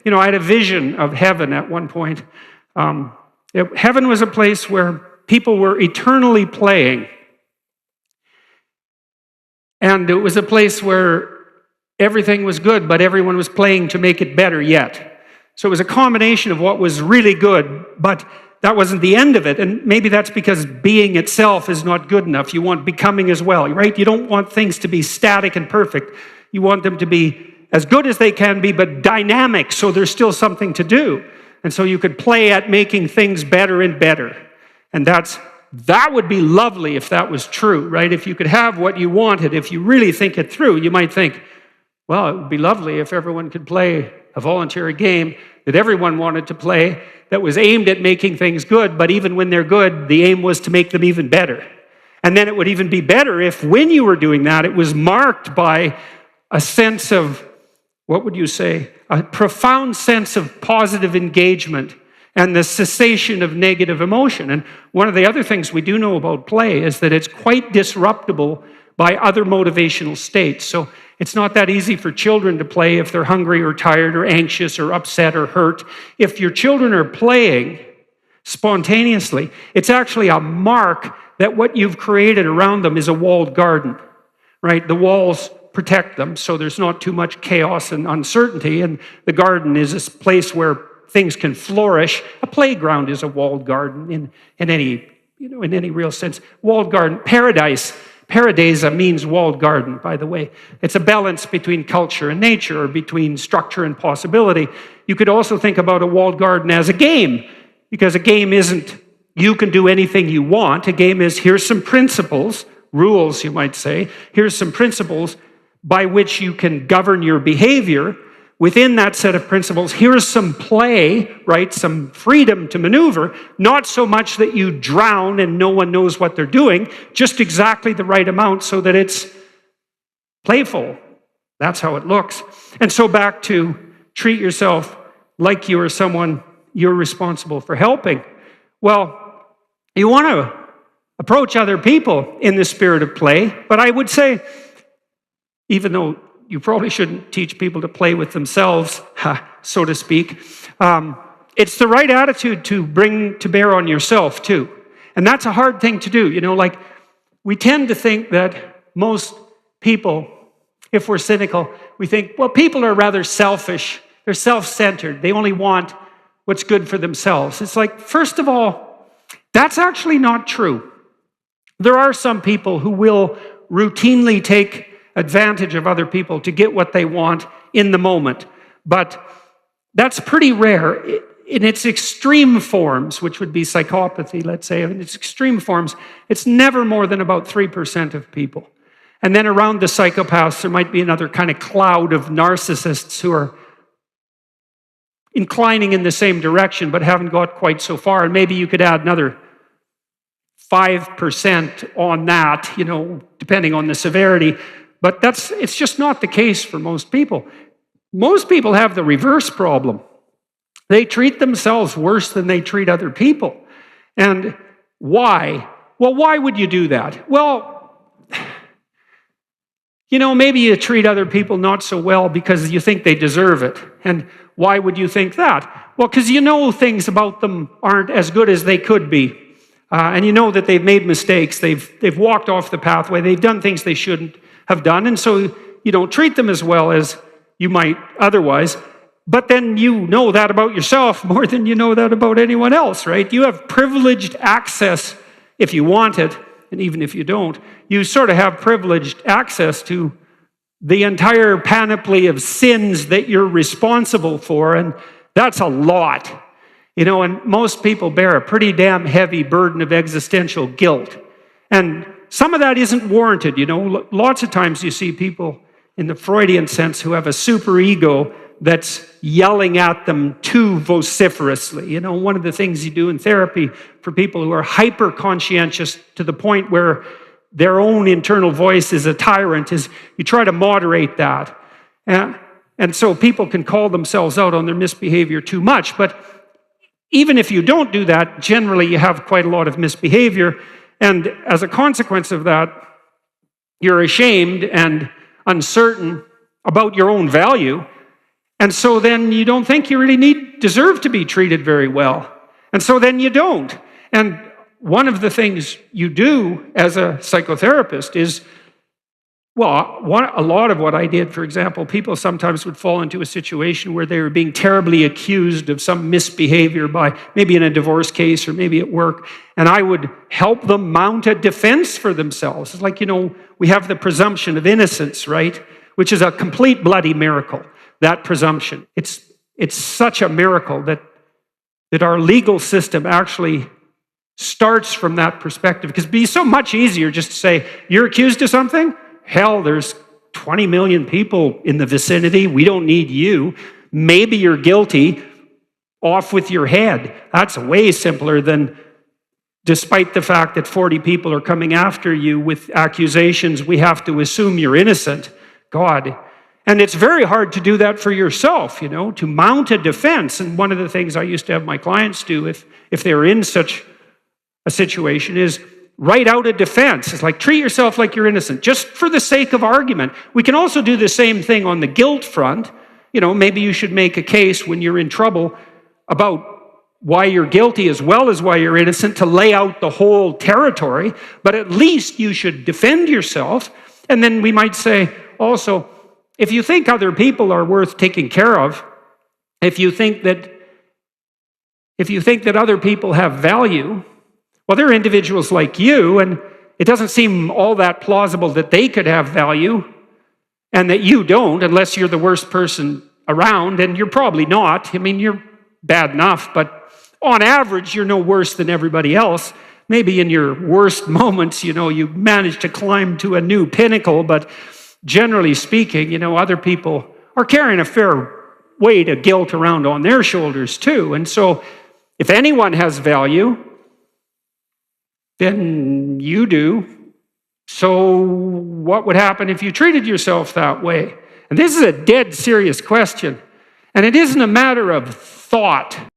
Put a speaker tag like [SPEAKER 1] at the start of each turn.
[SPEAKER 1] I had a vision of heaven at one point. Heaven was a place where people were eternally playing. And it was a place where everything was good, but everyone was playing to make it better yet. So it was a combination of what was really good, but that wasn't the end of it. And maybe that's because being itself is not good enough. You want becoming as well, right? You don't want things to be static and perfect. You want them to be as good as they can be, but dynamic, so there's still something to do. And so you could play at making things better and better. And that would be lovely if that was true, right? If you could have what you wanted, if you really think it through, you might think, well, it would be lovely if everyone could play a voluntary game that everyone wanted to play that was aimed at making things good, but even when they're good, the aim was to make them even better. And then it would even be better if when you were doing that, it was marked by a sense of, what would you say, a profound sense of positive engagement and the cessation of negative emotion. And one of the other things we do know about play is that it's quite disruptible by other motivational states. So it's not that easy for children to play if they're hungry or tired or anxious or upset or hurt. If your children are playing spontaneously, it's actually a mark that what you've created around them is a walled garden, right? The walls protect them, so there's not too much chaos and uncertainty, and the garden is a place where things can flourish. A playground is a walled garden in any real sense. Walled garden, paradisa means walled garden, by the way. It's a balance between culture and nature, or between structure and possibility. You could also think about a walled garden as a game, because a game isn't you can do anything you want. A game is, here's some principles, rules you might say, here's some principles by which you can govern your behavior. Within that set of principles, here's some play, right? Some freedom to maneuver, not so much that you drown and no one knows what they're doing, just exactly the right amount so that it's playful. That's how it looks. And so back to treat yourself like you are someone you're responsible for helping. Well, you want to approach other people in the spirit of play, but I would say, even though you probably shouldn't teach people to play with themselves, so to speak. It's the right attitude to bring to bear on yourself, too. And that's a hard thing to do. Like we tend to think that most people, if we're cynical, we think, well, people are rather selfish. They're self-centered. They only want what's good for themselves. It's like, first of all, that's actually not true. There are some people who will routinely take advantage of other people to get what they want in the moment. But that's pretty rare. In its extreme forms, which would be psychopathy, let's say, in its extreme forms, it's never more than about 3% of people. And then around the psychopaths, there might be another kind of cloud of narcissists who are inclining in the same direction, but haven't got quite so far. And maybe you could add another 5% on that, depending on the severity. But it's just not the case for most people. Most people have the reverse problem. They treat themselves worse than they treat other people. And why? Well, why would you do that? Well, maybe you treat other people not so well because you think they deserve it. And why would you think that? Well, because things about them aren't as good as they could be. And that they've made mistakes. They've walked off the pathway. They've done things they shouldn't have done, and so you don't treat them as well as you might otherwise. But then you know that about yourself more than you know that about anyone else, right? You have privileged access, if you want it, and even if you don't, you sort of have privileged access to the entire panoply of sins that you're responsible for, and that's a lot. And most people bear a pretty damn heavy burden of existential guilt. And some of that isn't warranted, Lots of times you see people in the Freudian sense who have a superego that's yelling at them too vociferously. One of the things you do in therapy for people who are hyper-conscientious to the point where their own internal voice is a tyrant is you try to moderate that. And so people can call themselves out on their misbehavior too much. But even if you don't do that, generally you have quite a lot of misbehavior. And as a consequence of that, you're ashamed and uncertain about your own value. And so then you don't think you really deserve to be treated very well. And so then you don't. And one of the things you do as a psychotherapist is, well, a lot of what I did, for example, people sometimes would fall into a situation where they were being terribly accused of some misbehavior by maybe in a divorce case or maybe at work, and I would help them mount a defense for themselves. It's like, we have the presumption of innocence, right? Which is a complete bloody miracle, that presumption. It's such a miracle that our legal system actually starts from that perspective, because it'd be so much easier just to say, you're accused of something? Hell, there's 20 million people in the vicinity. We don't need you. Maybe you're guilty. Off with your head. That's way simpler than, despite the fact that 40 people are coming after you with accusations, we have to assume you're innocent. God. And it's very hard to do that for yourself, to mount a defense. And one of the things I used to have my clients do if they were in such a situation is write out a defense. It's like, treat yourself like you're innocent, just for the sake of argument. We can also do the same thing on the guilt front. Maybe you should make a case when you're in trouble about why you're guilty as well as why you're innocent, to lay out the whole territory, but at least you should defend yourself. And then we might say also, if you think other people are worth taking care of, if you think that other people have value, well, they're individuals like you, and it doesn't seem all that plausible that they could have value and that you don't, unless you're the worst person around, and you're probably not. You're bad enough, but on average, you're no worse than everybody else. Maybe in your worst moments, you manage to climb to a new pinnacle, but generally speaking, other people are carrying a fair weight of guilt around on their shoulders too. And so if anyone has value, then you do. So what would happen if you treated yourself that way? And this is a dead serious question. And it isn't a matter of thought.